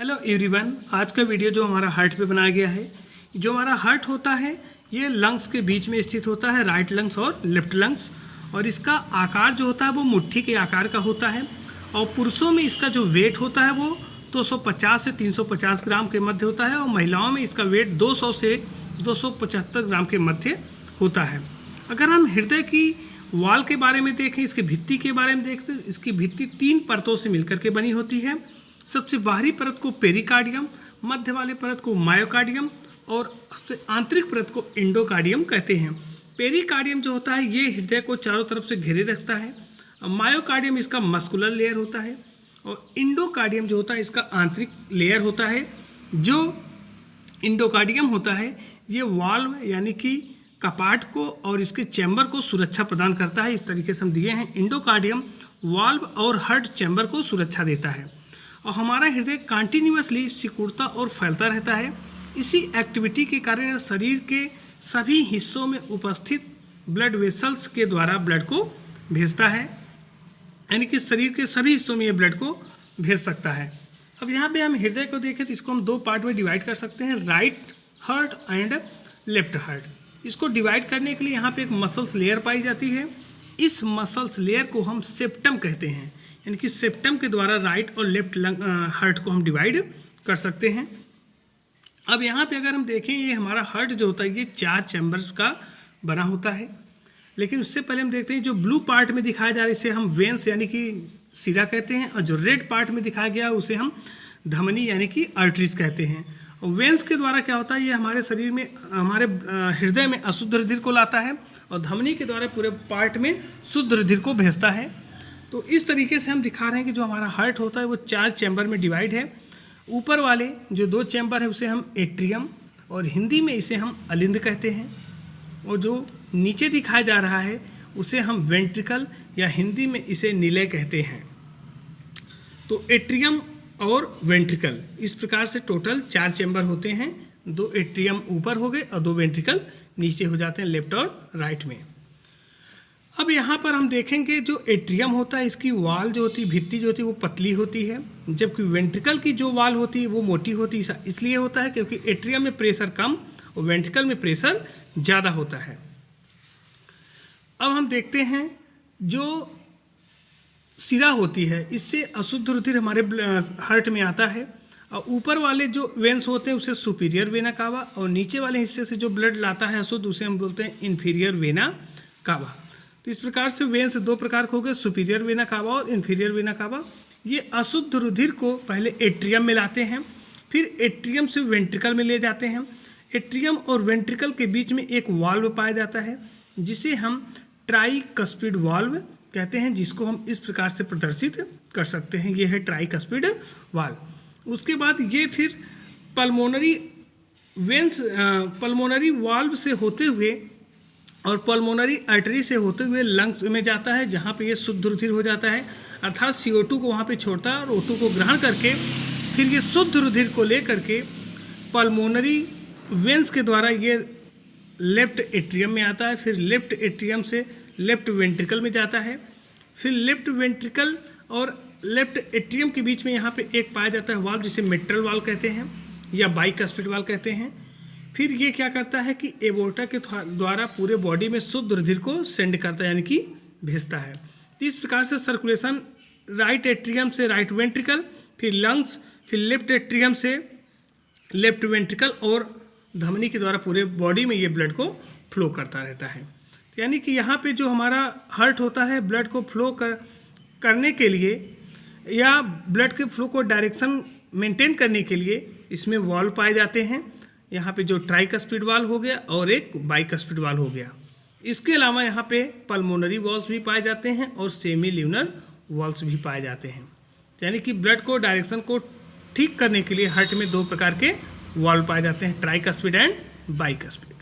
Hello everyone, आज का video जो हमारा हार्ट पे बनाया गया है, जो हमारा हार्ट होता है ये लंग्स के बीच में स्थित होता है, राइट लंग्स और लेफ्ट लंग्स। और इसका आकार जो होता है वो मुट्ठी के आकार का होता है। और पुरुषों में इसका जो वेट होता है वो 250 से 350 ग्राम के मध्य होता है और महिलाओं में इसका वेट 200 से 275 ग्राम के मध्य होता है। अगर हम हृदय की वाल के बारे में देखें, इसकी भित्ति के बारे में देखते हैं, इसकी भित्ति 3 परतों से मिलकर के बनी होती है। सबसे बाहरी परत को पेरिकार्डियम, मध्य वाले परत को मायोकार्डियम और सबसे आंतरिक परत को एंडोकार्डियम कहते हैं। पेरिकार्डियम जो होता है ये हृदय को चारों तरफ से घेरे रखता है। मायोकार्डियम इसका मस्कुलर लेयर होता है और एंडोकार्डियम जो होता है इसका आंतरिक लेयर होता है। जो एंडोकार्डियम होता है ये वाल्व यानी कि कपाट को और इसके चैम्बर को सुरक्षा प्रदान करता है। इस तरीके से हम दिए हैं, एंडोकार्डियम वाल्व और हार्ट चैम्बर को सुरक्षा देता है। और हमारा हृदय कंटिन्यूअसली सिकुड़ता और फैलता रहता है। इसी एक्टिविटी के कारण शरीर के सभी हिस्सों में उपस्थित ब्लड वेसल्स के द्वारा ब्लड को भेजता है, यानी कि शरीर के सभी हिस्सों में ये ब्लड को भेज सकता है। अब यहाँ पे हम हृदय को देखें तो इसको हम 2 पार्ट में डिवाइड कर सकते हैं, right heart and left heart. इसको डिवाइड करने के लिए यहाँ पे एक मसल्स लेयर पाई जाती है। इस मसल्स लेयर को हम सेप्टम कहते हैं, यानी कि सेप्टम के द्वारा राइट और लेफ्ट हार्ट को हम डिवाइड कर सकते हैं। अब यहाँ पे अगर हम देखें ये हमारा हार्ट जो होता है ये 4 चैम्बर्स का बना होता है। लेकिन उससे पहले हम देखते हैं जो ब्लू पार्ट में दिखाया जा रहा है इसे हम वेन्स यानी कि सिरा कहते हैं, और जो रेड पार्ट में दिखाया गया उसे हम धमनी यानी कि आर्टरीज कहते हैं। और वेन्स के द्वारा क्या होता है ये हमारे शरीर में, हमारे हृदय में अशुद्ध रुधिर को लाता है और धमनी के द्वारा पूरे पार्ट में शुद्ध रुधिर को भेजता है। तो इस तरीके से हम दिखा रहे हैं कि जो हमारा हार्ट होता है वो 4 चैम्बर में डिवाइड है। ऊपर वाले जो 2 चैम्बर है उसे हम एट्रियम और हिंदी में इसे हम अलिंद कहते हैं, और जो नीचे दिखाया जा रहा है उसे हम वेंट्रिकल या हिंदी में इसे निलय कहते हैं। तो एट्रियम और वेंट्रिकल इस प्रकार से टोटल 4 चैम्बर होते हैं। 2 एट्रियम ऊपर हो गए और 2 वेंट्रिकल नीचे हो जाते हैं लेफ्ट और राइट में। अब यहाँ पर हम देखेंगे जो एट्रियम होता है इसकी वाल जो होती है, भित्ति जो होती है वो पतली होती है, जबकि वेंट्रिकल की जो वाल होती है वो मोटी होती है। इसलिए होता है क्योंकि एट्रियम में प्रेशर कम और वेंट्रिकल में प्रेशर ज़्यादा होता है। अब हम देखते हैं जो सिरा होती है इससे अशुद्ध रुधिर हमारे हार्ट में आता है। और ऊपर वाले जो वेन्स होते हैं उसे सुपीरियर वेना कावा और नीचे वाले हिस्से से जो ब्लड लाता है अशुद्ध उसे हम बोलते हैं इन्फीरियर वेना कावा। तो इस प्रकार से वेन्स 2 प्रकार के हो गए, सुपीरियर वेना कावा और इन्फीरियर वेना कावा। ये अशुद्ध रुधिर को पहले एट्रियम में लाते हैं, फिर एट्रियम से वेंट्रिकल में ले जाते हैं। एट्रियम और वेंट्रिकल के बीच में एक वाल्व पाया जाता है जिसे हम ट्राइकस्पिड वाल्व कहते हैं, जिसको हम इस प्रकार से प्रदर्शित कर सकते हैं। ये है ट्राइकस्पिड वाल्व। उसके बाद ये फिर पल्मोनरी वेन्स पल्मोनरी वाल्व से होते हुए और पल्मोनरी आर्टरी से होते हुए लंग्स में जाता है, जहाँ पे ये शुद्ध रुधिर हो जाता है, अर्थात CO2 को वहाँ पे छोड़ता है और O2 को ग्रहण करके फिर ये शुद्ध रुधिर को ले करके पल्मोनरी वेन्स के द्वारा ये लेफ्ट एट्रियम में आता है, फिर लेफ्ट एट्रियम से लेफ्ट वेंट्रिकल में जाता है, फिर लेफ्ट वेंट्रिकल और लेफ्ट एट्रियम के बीच में यहाँ पे एक पाया जाता है वाल्व जिसे मिट्रल वाल्व कहते हैं या बाइकस्पिड वाल्व कहते हैं। फिर ये क्या करता है कि एबोर्टा के द्वारा पूरे बॉडी में शुद्ध रुधिर को सेंड करता है, यानी कि भेजता है। तो इस प्रकार से सर्कुलेशन राइट एट्रियम से राइट वेंट्रिकल, फिर लंग्स, फिर लेफ्ट एट्रियम से लेफ्ट वेंट्रिकल और धमनी के द्वारा पूरे बॉडी में ये ब्लड को फ्लो करता रहता है। तो यानी कि यहाँ पे जो हमारा हार्ट होता है ब्लड को फ्लो करने के लिए या ब्लड के फ्लो को डायरेक्शन मेंटेन करने के लिए इसमें वाल्व पाए जाते हैं। यहाँ पे जो ट्राइकस्पिड वाल्व हो गया और एक बाइकस्पिड वाल्व हो गया। इसके अलावा यहाँ पे पल्मोनरी वाल्व्स भी पाए जाते हैं और सेमी ल्यूनर वाल्व्स भी पाए जाते हैं। यानी कि ब्लड को डायरेक्शन को ठीक करने के लिए हार्ट में 2 प्रकार के वाल्व पाए जाते हैं, ट्राइकस्पिड एंड बाइकस्पिड।